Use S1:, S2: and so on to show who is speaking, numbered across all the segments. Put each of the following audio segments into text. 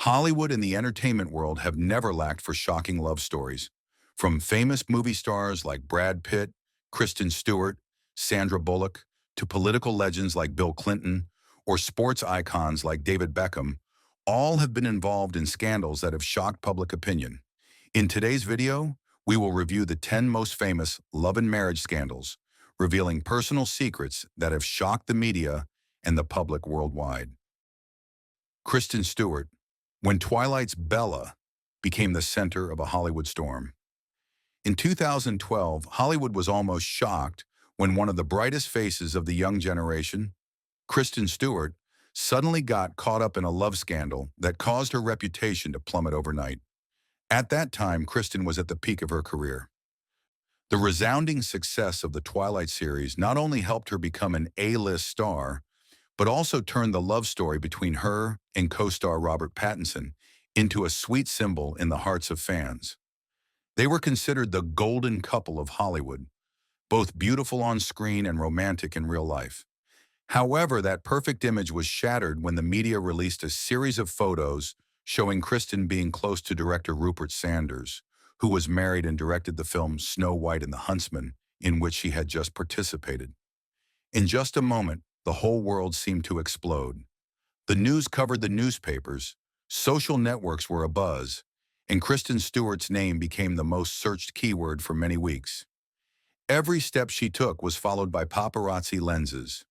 S1: Hollywood and the entertainment world have never lacked for shocking love stories. From famous movie stars like Brad Pitt, Kristen Stewart, Sandra Bullock, to political legends like Bill Clinton, or sports icons like David Beckham, all have been involved in scandals that have shocked public opinion. In today's video, we will review the 10 most famous love and marriage scandals, revealing personal secrets that have shocked the media and the public worldwide. Kristen Stewart, when Twilight's Bella became the center of a Hollywood storm. In 2012, Hollywood was almost shocked when one of the brightest faces of the young generation, Kristen Stewart, suddenly got caught up in a love scandal that caused her reputation to plummet overnight. At that time, Kristen was at the peak of her career. The resounding success of the Twilight series not only helped her become an A-list star, but also turned the love story between her and co-star Robert Pattinson into a sweet symbol in the hearts of fans. They were considered the golden couple of Hollywood, both beautiful on screen and romantic in real life. However, that perfect image was shattered when the media released a series of photos showing Kristen being close to director Rupert Sanders, who was married and directed the film Snow White and the Huntsman, in which she had just participated. In just a moment, the whole world seemed to explode. The news covered the newspapers, social networks were abuzz, and Kristen Stewart's name became the most searched keyword for many weeks. Every step she took was followed by paparazzi lenses.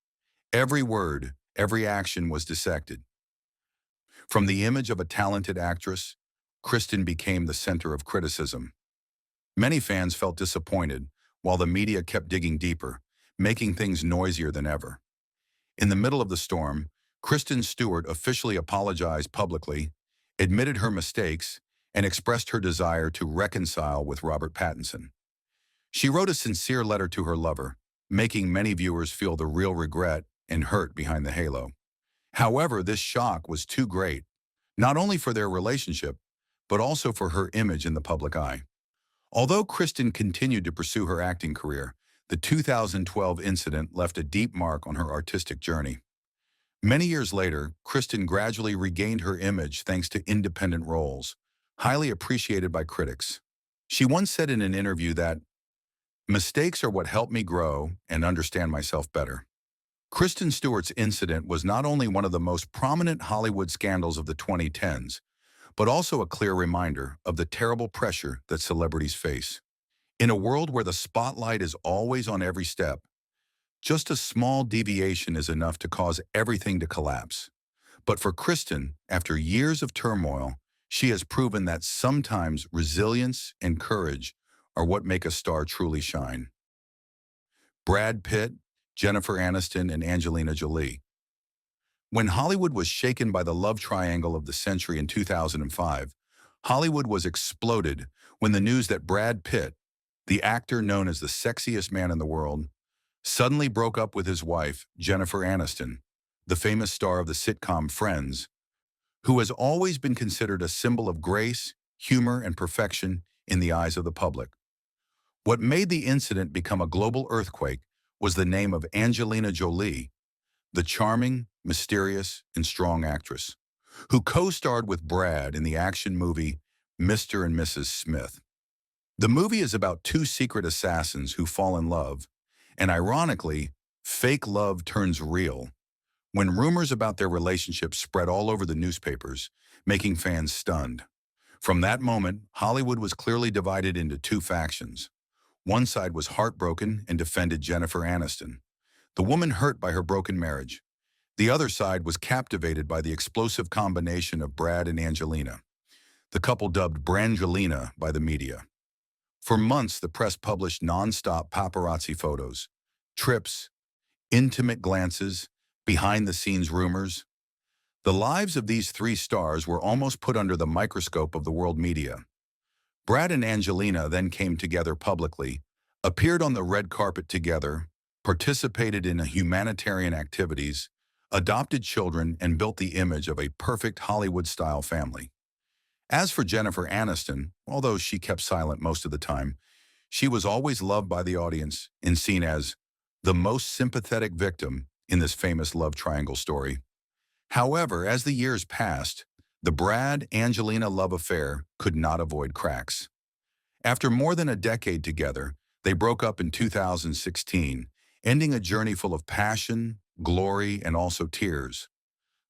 S1: Every word, every action was dissected. From the image of a talented actress, Kristen became the center of criticism. Many fans felt disappointed, while the media kept digging deeper, making things noisier than ever. In the middle of the storm, Kristen Stewart officially apologized publicly, admitted her mistakes, and expressed her desire to reconcile with Robert Pattinson. She wrote a sincere letter to her lover, making many viewers feel the real regret and hurt behind the halo. However, this shock was too great, not only for their relationship, but also for her image in the public eye. Although Kristen continued to pursue her acting career, the 2012 incident left a deep mark on her artistic journey. Many years later, Kristen gradually regained her image thanks to independent roles, highly appreciated by critics. She once said in an interview that, "Mistakes are what helped me grow and understand myself better." Kristen Stewart's incident was not only one of the most prominent Hollywood scandals of the 2010s, but also a clear reminder of the terrible pressure that celebrities face. In a world where the spotlight is always on every step, just a small deviation is enough to cause everything to collapse. But for Kristen, after years of turmoil, she has proven that sometimes resilience and courage are what make a star truly shine. Brad Pitt, Jennifer Aniston, and Angelina Jolie. When Hollywood was shaken by the love triangle of the century in 2005, Hollywood was exploded when the news that Brad Pitt, the actor known as the sexiest man in the world, suddenly broke up with his wife, Jennifer Aniston, the famous star of the sitcom Friends, who has always been considered a symbol of grace, humor, and perfection in the eyes of the public. What made the incident become a global earthquake was the name of Angelina Jolie, the charming, mysterious, and strong actress, who co-starred with Brad in the action movie Mr. and Mrs. Smith. The movie is about two secret assassins who fall in love, and ironically, fake love turns real when rumors about their relationship spread all over the newspapers, making fans stunned. From that moment, Hollywood was clearly divided into two factions. One side was heartbroken and defended Jennifer Aniston, the woman hurt by her broken marriage. The other side was captivated by the explosive combination of Brad and Angelina, the couple dubbed Brangelina by the media. For months, the press published non-stop paparazzi photos, trips, intimate glances, behind-the-scenes rumors. The lives of these three stars were almost put under the microscope of the world media. Brad and Angelina then came together publicly, appeared on the red carpet together, participated in humanitarian activities, adopted children, and built the image of a perfect Hollywood-style family. As for Jennifer Aniston, although she kept silent most of the time, she was always loved by the audience and seen as the most sympathetic victim in this famous love triangle story. However, as the years passed, The Brad-Angelina love affair could not avoid cracks. After more than a decade together, they broke up in 2016, ending a journey full of passion, glory, and also tears.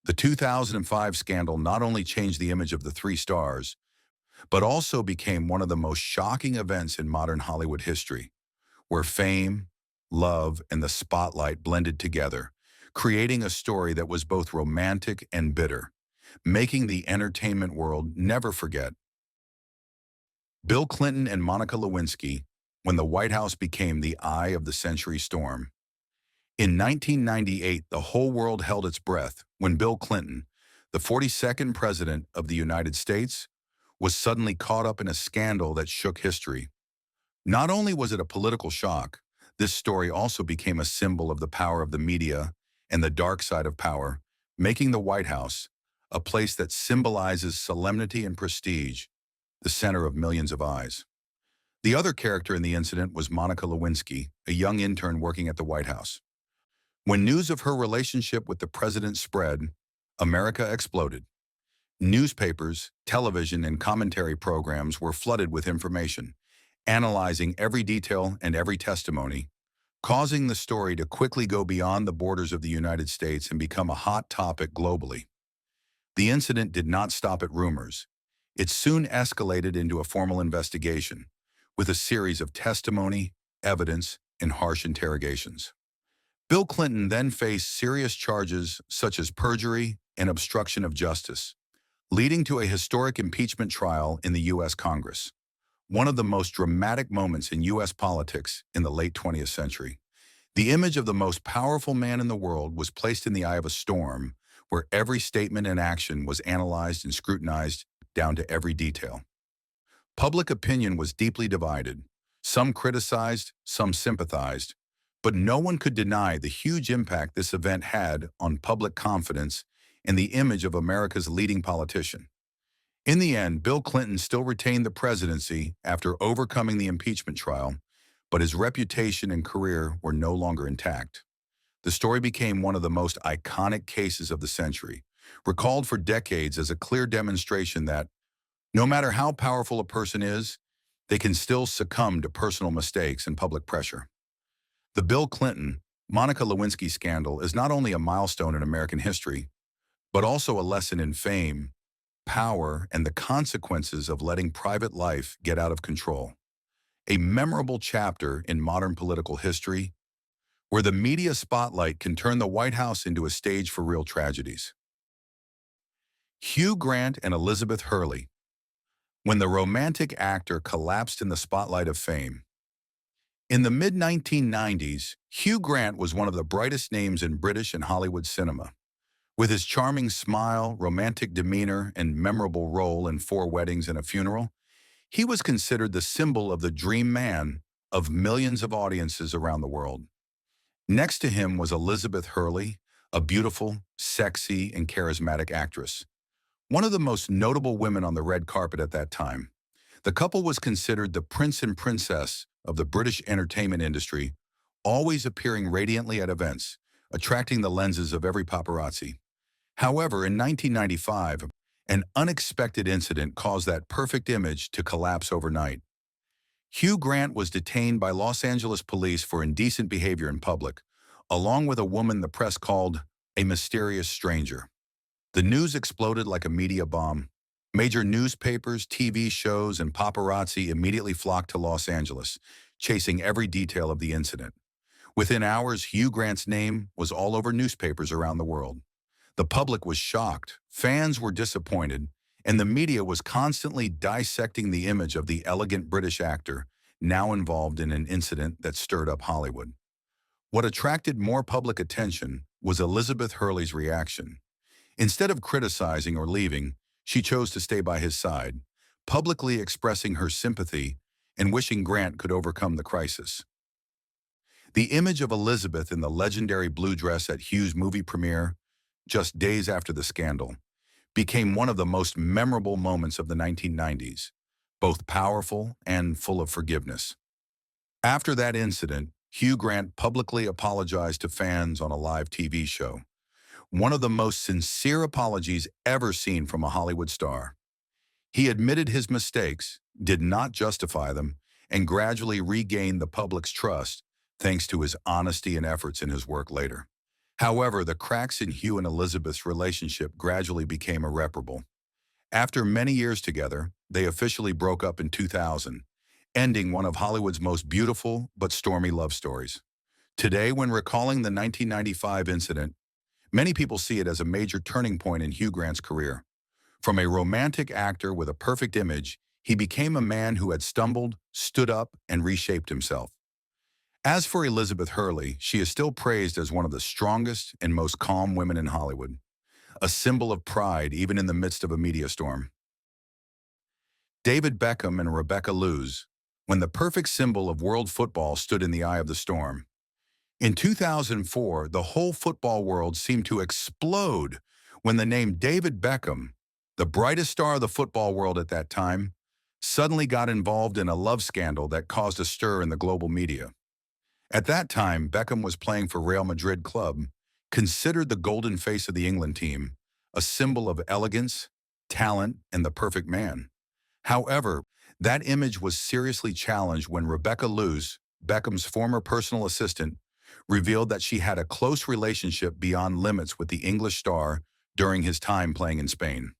S1: The 2005 scandal not only changed the image of the three stars, but also became one of the most shocking events in modern Hollywood history, where fame, love, and the spotlight blended together, creating a story that was both romantic and bitter, making the entertainment world never forget. Bill Clinton and Monica Lewinsky, when the White House became the eye of the century storm. In 1998, the whole world held its breath when Bill Clinton, the 42nd President of the United States, was suddenly caught up in a scandal that shook history. Not only was it a political shock, this story also became a symbol of the power of the media and the dark side of power, making the White House, a place that symbolizes solemnity and prestige, the center of millions of eyes. The other character in the incident was Monica Lewinsky, a young intern working at the White House. When news of her relationship with the president spread, America exploded. Newspapers, television, and commentary programs were flooded with information, analyzing every detail and every testimony, causing the story to quickly go beyond the borders of the United States and become a hot topic globally. The incident did not stop at rumors. It soon escalated into a formal investigation, with a series of testimony, evidence, and harsh interrogations. Bill Clinton then faced serious charges such as perjury and obstruction of justice, leading to a historic impeachment trial in the U.S. Congress, one of the most dramatic moments in U.S. politics in the late 20th century. The image of the most powerful man in the world was placed in the eye of a storm, where every statement and action was analyzed and scrutinized down to every detail. Public opinion was deeply divided. Some criticized, some sympathized, but no one could deny the huge impact this event had on public confidence and the image of America's leading politician. In the end, Bill Clinton still retained the presidency after overcoming the impeachment trial, but his reputation and career were no longer intact. The story became one of the most iconic cases of the century, recalled for decades as a clear demonstration that no matter how powerful a person is, they can still succumb to personal mistakes and public pressure. The Bill Clinton, Monica Lewinsky scandal is not only a milestone in American history, but also a lesson in fame, power, and the consequences of letting private life get out of control. A memorable chapter in modern political history, where the media spotlight can turn the White House into a stage for real tragedies. Hugh Grant and Elizabeth Hurley. When the romantic actor collapsed in the spotlight of fame. In the mid-1990s, Hugh Grant was one of the brightest names in British and Hollywood cinema. With his charming smile, romantic demeanor, and memorable role in Four Weddings and a Funeral, he was considered the symbol of the dream man of millions of audiences around the world. Next to him was Elizabeth Hurley, a beautiful, sexy, and charismatic actress, one of the most notable women on the red carpet at that time. The couple was considered the prince and princess of the British entertainment industry, always appearing radiantly at events, attracting the lenses of every paparazzi. However, in 1995, an unexpected incident caused that perfect image to collapse overnight. Hugh Grant was detained by Los Angeles police for indecent behavior in public, along with a woman the press called a mysterious stranger. The news exploded like a media bomb. Major newspapers, TV shows, and paparazzi immediately flocked to Los Angeles, chasing every detail of the incident. Within hours, Hugh Grant's name was all over newspapers around the world. The public was shocked, fans were disappointed, and the media was constantly dissecting the image of the elegant British actor, now involved in an incident that stirred up Hollywood. What attracted more public attention was Elizabeth Hurley's reaction. Instead of criticizing or leaving, she chose to stay by his side, publicly expressing her sympathy and wishing Grant could overcome the crisis. The image of Elizabeth in the legendary blue dress at Hugh's movie premiere, just days after the scandal, became one of the most memorable moments of the 1990s, both powerful and full of forgiveness. After that incident, Hugh Grant publicly apologized to fans on a live TV show. one of the most sincere apologies ever seen from a Hollywood star. He admitted his mistakes, did not justify them, and gradually regained the public's trust thanks to his honesty and efforts in his work later. However, the cracks in Hugh and Elizabeth's relationship gradually became irreparable. After many years together, they officially broke up in 2000, ending one of Hollywood's most beautiful but stormy love stories. Today, when recalling the 1995 incident, many people see it as a major turning point in Hugh Grant's career. From a romantic actor with a perfect image, he became a man who had stumbled, stood up, and reshaped himself. As for Elizabeth Hurley, she is still praised as one of the strongest and most calm women in Hollywood, a symbol of pride even in the midst of a media storm. David Beckham and Rebecca Lewis, when the perfect symbol of world football stood in the eye of the storm. In 2004, the whole football world seemed to explode when the name David Beckham, the brightest star of the football world at that time, suddenly got involved in a love scandal that caused a stir in the global media. At that time, Beckham was playing for Real Madrid club, considered the golden face of the England team, a symbol of elegance, talent, and the perfect man. However, that image was seriously challenged when Rebecca Lewis, Beckham's former personal assistant, revealed that she had a close relationship beyond limits with the English star during his time playing in Spain.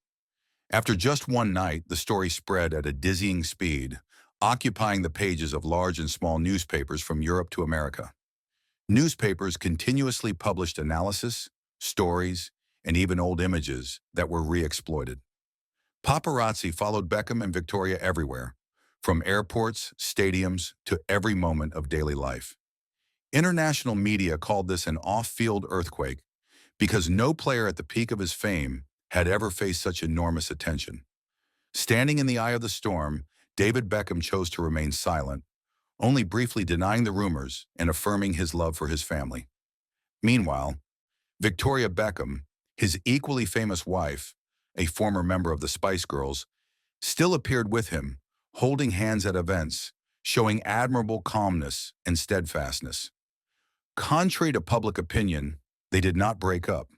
S1: After just one night, the story spread at a dizzying speed, occupying the pages of large and small newspapers from Europe to America. Newspapers continuously published analysis, stories, and even old images that were re-exploited. Paparazzi followed Beckham and Victoria everywhere, from airports, stadiums, to every moment of daily life. International media called this an off-field earthquake because no player at the peak of his fame had ever faced such enormous attention. Standing in the eye of the storm, David Beckham chose to remain silent, only briefly denying the rumors and affirming his love for his family. Meanwhile, Victoria Beckham, his equally famous wife, a former member of the Spice Girls, still appeared with him, holding hands at events, showing admirable calmness and steadfastness. Contrary to public opinion, they did not break up.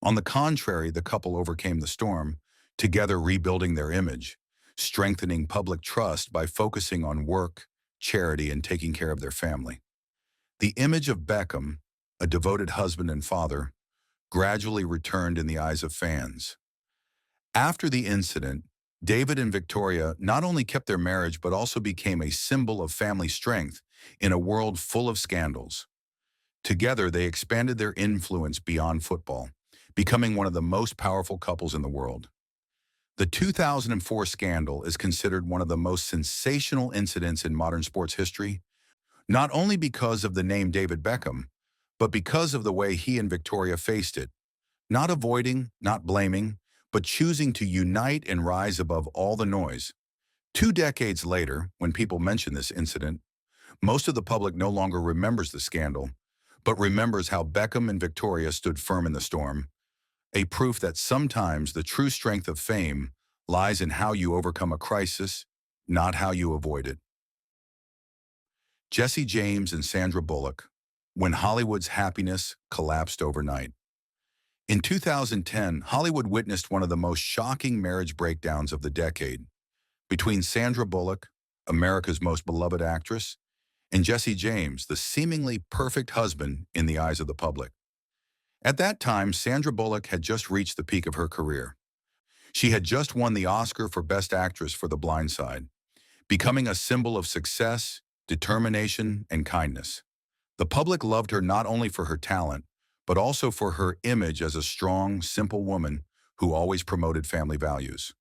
S1: On the contrary, the couple overcame the storm, together rebuilding their image, strengthening public trust by focusing on work, charity, and taking care of their family. The image of Beckham, a devoted husband and father, gradually returned in the eyes of fans. After the incident, David and Victoria not only kept their marriage but also became a symbol of family strength in a world full of scandals. Together, they expanded their influence beyond football, becoming one of the most powerful couples in the world. The 2004 scandal is considered one of the most sensational incidents in modern sports history, not only because of the name David Beckham, but because of the way he and Victoria faced it, not avoiding, not blaming, but choosing to unite and rise above all the noise. 2 decades later, when people mention this incident, most of the public no longer remembers the scandal, but remembers how Beckham and Victoria stood firm in the storm, a proof that sometimes the true strength of fame lies in how you overcome a crisis, not how you avoid it. Jesse James and Sandra Bullock, when Hollywood's happiness collapsed overnight. In 2010, Hollywood witnessed one of the most shocking marriage breakdowns of the decade between Sandra Bullock, America's most beloved actress, and Jesse James, the seemingly perfect husband in the eyes of the public. At that time, Sandra Bullock had just reached the peak of her career. She had just won the Oscar for Best Actress for The Blind Side, becoming a symbol of success, determination, and kindness. The public loved her not only for her talent, but also for her image as a strong, simple woman who always promoted family values.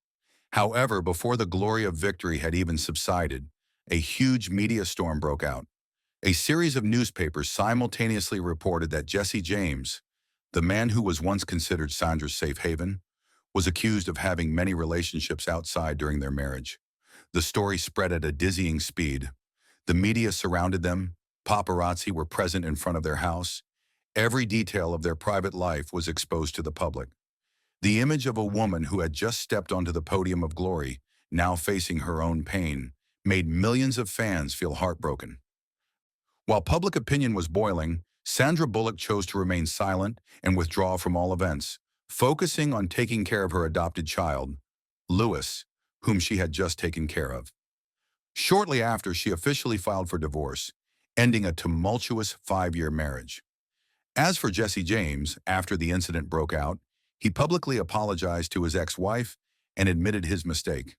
S1: However, before the glory of victory had even subsided, a huge media storm broke out. A series of newspapers simultaneously reported that Jesse James, the man who was once considered Sandra's safe haven, was accused of having many relationships outside during their marriage. The story spread at a dizzying speed. The media surrounded them, paparazzi were present in front of their house. Every detail of their private life was exposed to the public. The image of a woman who had just stepped onto the podium of glory, now facing her own pain, made millions of fans feel heartbroken. While public opinion was boiling, Sandra Bullock chose to remain silent and withdraw from all events, focusing on taking care of her adopted child, Lewis, whom she had just taken care of. Shortly after, she officially filed for divorce, ending a tumultuous 5-year marriage. As for Jesse James, after the incident broke out, he publicly apologized to his ex-wife and admitted his mistake.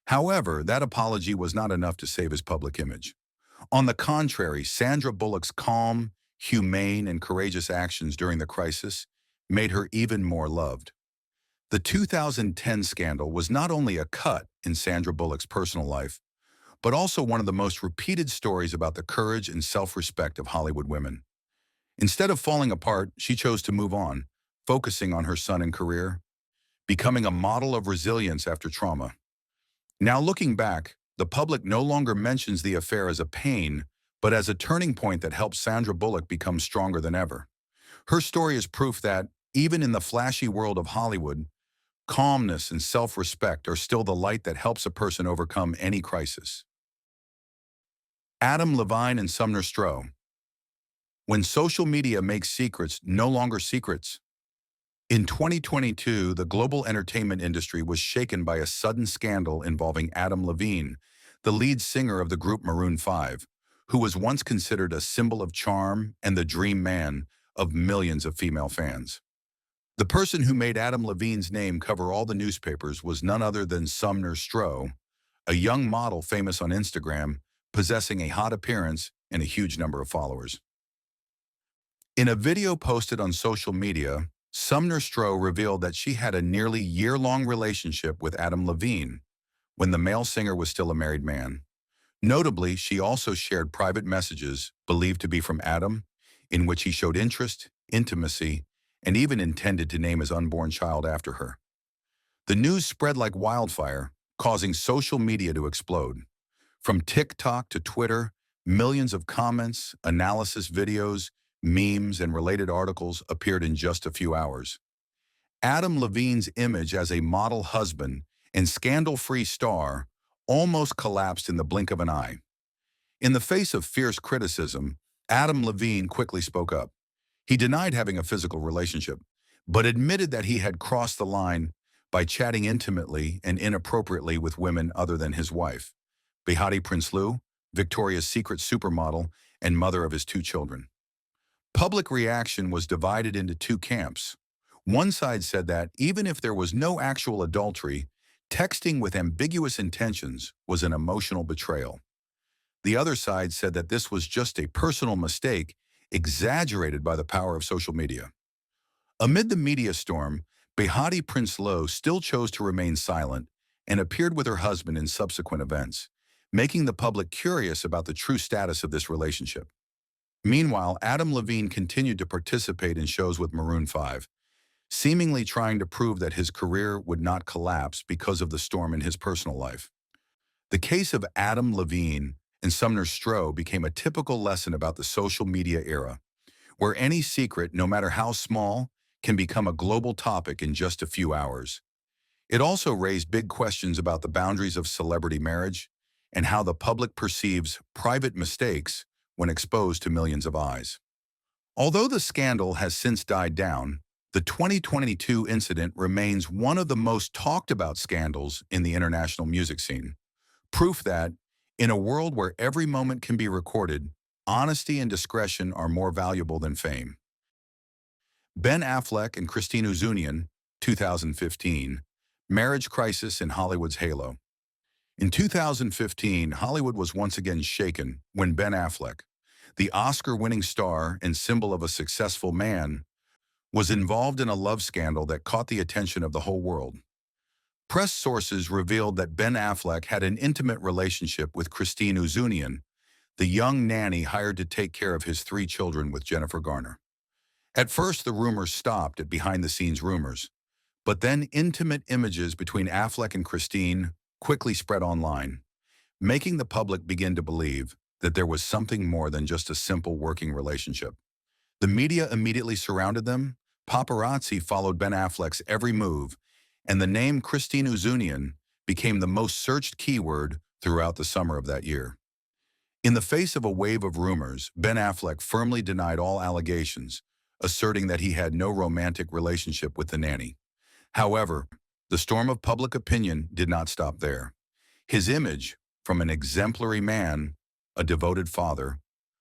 S1: However, that apology was not enough to save his public image. On the contrary, Sandra Bullock's calm, humane, and courageous actions during the crisis made her even more loved. The 2010 scandal was not only a cut in Sandra Bullock's personal life, but also one of the most repeated stories about the courage and self-respect of Hollywood women. Instead of falling apart, she chose to move on, focusing on her son and career, becoming a model of resilience after trauma. Now looking back, the public no longer mentions the affair as a pain, but as a turning point that helped Sandra Bullock become stronger than ever. Her story is proof that, even in the flashy world of Hollywood, calmness and self-respect are still the light that helps a person overcome any crisis. Adam Levine and Sumner Stroh. When social media makes secrets no longer secrets. In 2022, the global entertainment industry was shaken by a sudden scandal involving Adam Levine, the lead singer of the group Maroon 5, who was once considered a symbol of charm and the dream man of millions of female fans. The person who made Adam Levine's name cover all the newspapers was none other than Sumner Stroh, a young model famous on Instagram, possessing a hot appearance and a huge number of followers. In a video posted on social media, Sumner Stroh revealed that she had a nearly year-long relationship with Adam Levine, when the male singer was still a married man. Notably, she also shared private messages, believed to be from Adam, in which he showed interest, intimacy, and even intended to name his unborn child after her. The news spread like wildfire, causing social media to explode. From TikTok to Twitter, millions of comments, analysis videos, memes, and related articles appeared in just a few hours. Adam Levine's image as a model husband and scandal-free star almost collapsed in the blink of an eye. In the face of fierce criticism, Adam Levine quickly spoke up. He denied having a physical relationship, but admitted that he had crossed the line by chatting intimately and inappropriately with women other than his wife, Behati Prinsloo, Victoria's Secret supermodel and mother of his 2 children. Public reaction was divided into 2 camps. One side said that even if there was no actual adultery, texting with ambiguous intentions was an emotional betrayal. The other side said that this was just a personal mistake exaggerated by the power of social media. Amid the media storm, Behati Prinsloo still chose to remain silent and appeared with her husband in subsequent events, making the public curious about the true status of this relationship. Meanwhile, Adam Levine continued to participate in shows with Maroon 5, seemingly trying to prove that his career would not collapse because of the storm in his personal life. The case of Adam Levine and Sumner Stroh became a typical lesson about the social media era, where any secret, no matter how small, can become a global topic in just a few hours. It also raised big questions about the boundaries of celebrity marriage and how the public perceives private mistakes when exposed to millions of eyes. Although the scandal has since died down, the 2022 incident remains one of the most talked about scandals in the international music scene. Proof that, in a world where every moment can be recorded, honesty and discretion are more valuable than fame. Ben Affleck and Kristen Stewart, 2015, marriage crisis in Hollywood's halo. In 2015, Hollywood was once again shaken when Ben Affleck, the Oscar-winning star and symbol of a successful man, was involved in a love scandal that caught the attention of the whole world. Press sources revealed that Ben Affleck had an intimate relationship with Kristen Stewart, the young nanny hired to take care of his 3 children with Jennifer Garner. At first, the rumors stopped at behind-the-scenes rumors, but then intimate images between Affleck and Kristen quickly spread online, making the public begin to believe that there was something more than just a simple working relationship. The media immediately surrounded them, paparazzi followed Ben Affleck's every move, and the name Kristen Stewart became the most searched keyword throughout the summer of that year. In the face of a wave of rumors, Ben Affleck firmly denied all allegations, asserting that he had no romantic relationship with the nanny. However, the storm of public opinion did not stop there. His image, from an exemplary man, a devoted father,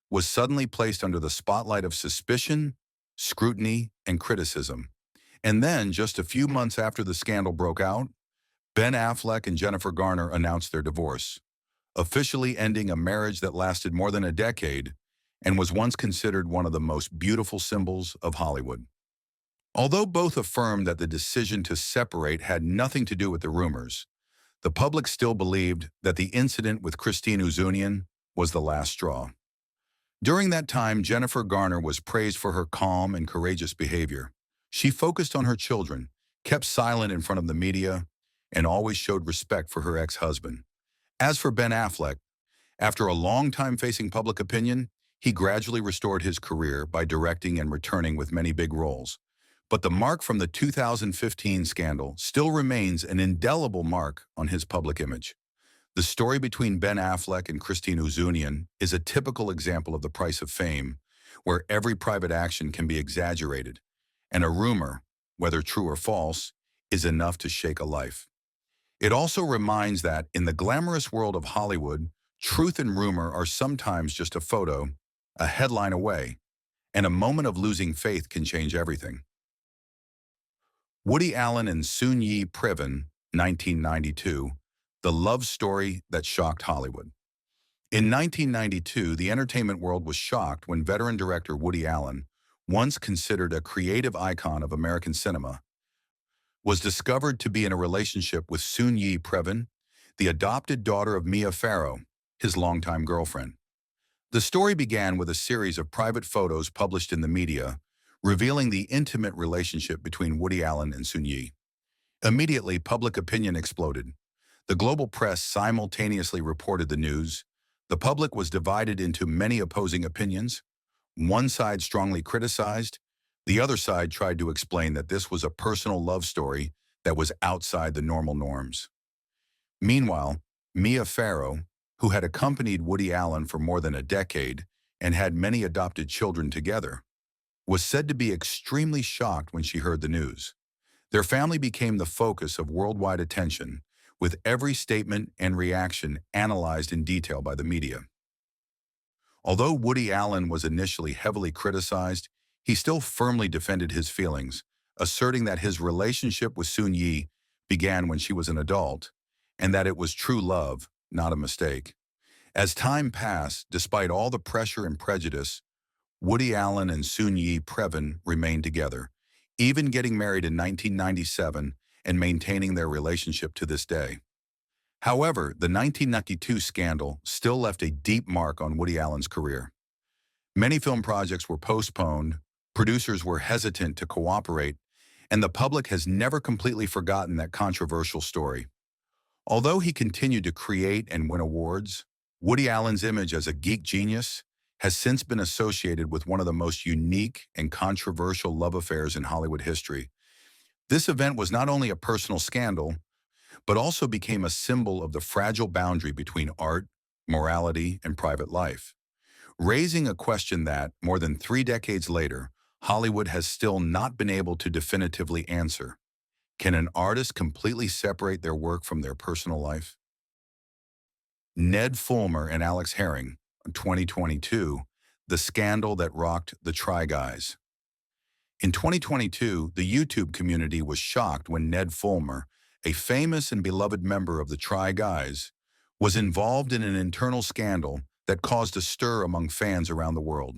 S1: was suddenly placed under the spotlight of suspicion, scrutiny, and criticism. And then, just a few months after the scandal broke out, Ben Affleck and Jennifer Garner announced their divorce, officially ending a marriage that lasted more than a decade and was once considered one of the most beautiful symbols of Hollywood. Although both affirmed that the decision to separate had nothing to do with the rumors, the public still believed that the incident with Christine Uzunian was the last straw. During that time, Jennifer Garner was praised for her calm and courageous behavior. She focused on her children, kept silent in front of the media, and always showed respect for her ex-husband. As for Ben Affleck, after a long time facing public opinion, he gradually restored his career by directing and returning with many big roles. But the mark from the 2015 scandal still remains an indelible mark on his public image. The story between Ben Affleck and Christine Uzunian is a typical example of the price of fame, where every private action can be exaggerated, and a rumor, whether true or false, is enough to shake a life. It also reminds that, in the glamorous world of Hollywood, truth and rumor are sometimes just a photo, a headline away, and a moment of losing faith can change everything. Woody Allen and Soon-Yi Previn, 1992, the love story that shocked Hollywood. In 1992, the entertainment world was shocked when veteran director Woody Allen, once considered a creative icon of American cinema, was discovered to be in a relationship with Soon-Yi Previn, the adopted daughter of Mia Farrow, his longtime girlfriend. The story began with a series of private photos published in the media, revealing the intimate relationship between Woody Allen and Soon-Yi. Immediately, public opinion exploded. The global press simultaneously reported the news. The public was divided into many opposing opinions. One side strongly criticized. The other side tried to explain that this was a personal love story that was outside the normal norms. Meanwhile, Mia Farrow, who had accompanied Woody Allen for more than a decade and had many adopted children together, was said to be extremely shocked when she heard the news. Their family became the focus of worldwide attention, with every statement and reaction analyzed in detail by the media. Although Woody Allen was initially heavily criticized, he still firmly defended his feelings, asserting that his relationship with Soon-Yi began when she was an adult, and that it was true love, not a mistake. As time passed, despite all the pressure and prejudice, Woody Allen and Soon-Yi Previn remained together, even getting married in 1997 and maintaining their relationship to this day. However, the 1992 scandal still left a deep mark on Woody Allen's career. Many film projects were postponed, producers were hesitant to cooperate, and the public has never completely forgotten that controversial story. Although he continued to create and win awards, Woody Allen's image as a geek genius has since been associated with one of the most unique and controversial love affairs in Hollywood history. This event was not only a personal scandal, but also became a symbol of the fragile boundary between art, morality, and private life, raising a question that, more than 3 decades later, Hollywood has still not been able to definitively answer. Can an artist completely separate their work from their personal life? Ned Fulmer and Alex Herring, 2022, the scandal that rocked the Try Guys. In 2022, the YouTube community was shocked when Ned Fulmer, a famous and beloved member of the Try Guys, was involved in an internal scandal that caused a stir among fans around the world.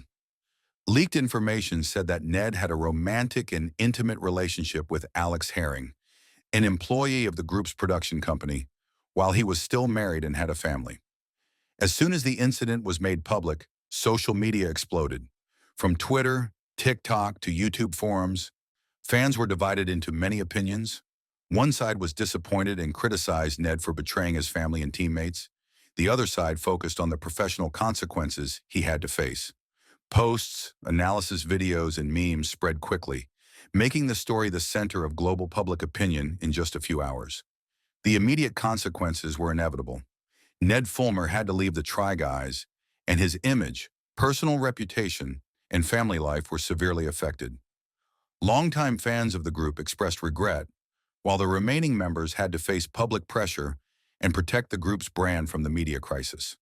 S1: Leaked information said that Ned had a romantic and intimate relationship with Alex Herring, an employee of the group's production company, while he was still married and had a family. As soon as the incident was made public, social media exploded. From Twitter, TikTok to YouTube forums, fans were divided into many opinions. One side was disappointed and criticized Ned for betraying his family and teammates. The other side focused on the professional consequences he had to face. Posts, analysis videos, and memes spread quickly, making the story the center of global public opinion in just a few hours. The immediate consequences were inevitable. Ned Fulmer had to leave the Try Guys, and his image, personal reputation, and family life were severely affected. Longtime fans of the group expressed regret, while the remaining members had to face public pressure and protect the group's brand from the media crisis.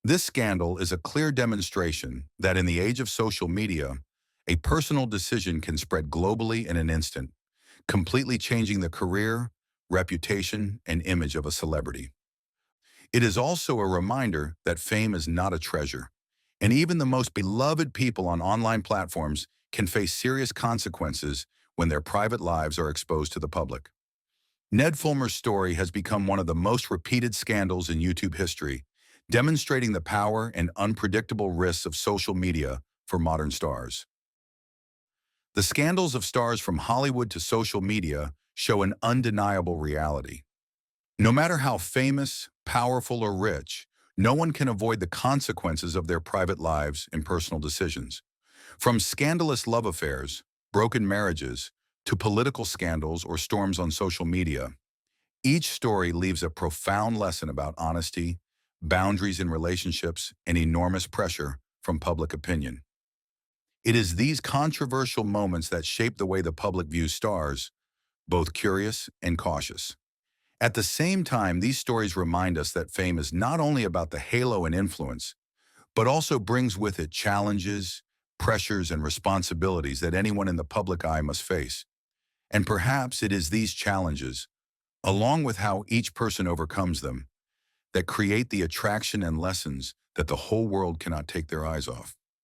S1: This scandal is a clear demonstration that in the age of social media, a personal decision can spread globally in an instant, completely changing the career, reputation, and image of a celebrity. It is also a reminder that fame is not a treasure, and even the most beloved people on online platforms can face serious consequences when their private lives are exposed to the public. Ned Fulmer's story has become one of the most repeated scandals in YouTube history, demonstrating the power and unpredictable risks of social media for modern stars. The scandals of stars from Hollywood to social media show an undeniable reality. No matter how famous, powerful, or rich, no one can avoid the consequences of their private lives and personal decisions. From scandalous love affairs, broken marriages, to political scandals or storms on social media, each story leaves a profound lesson about honesty, boundaries in relationships, and enormous pressure from public opinion. It is these controversial moments that shape the way the public views stars, both curious and cautious. At the same time, these stories remind us that fame is not only about the halo and influence, but also brings with it challenges, pressures, and responsibilities that anyone in the public eye must face. And perhaps it is these challenges, along with how each person overcomes them, that create the attraction and lessons that the whole world cannot take their eyes off.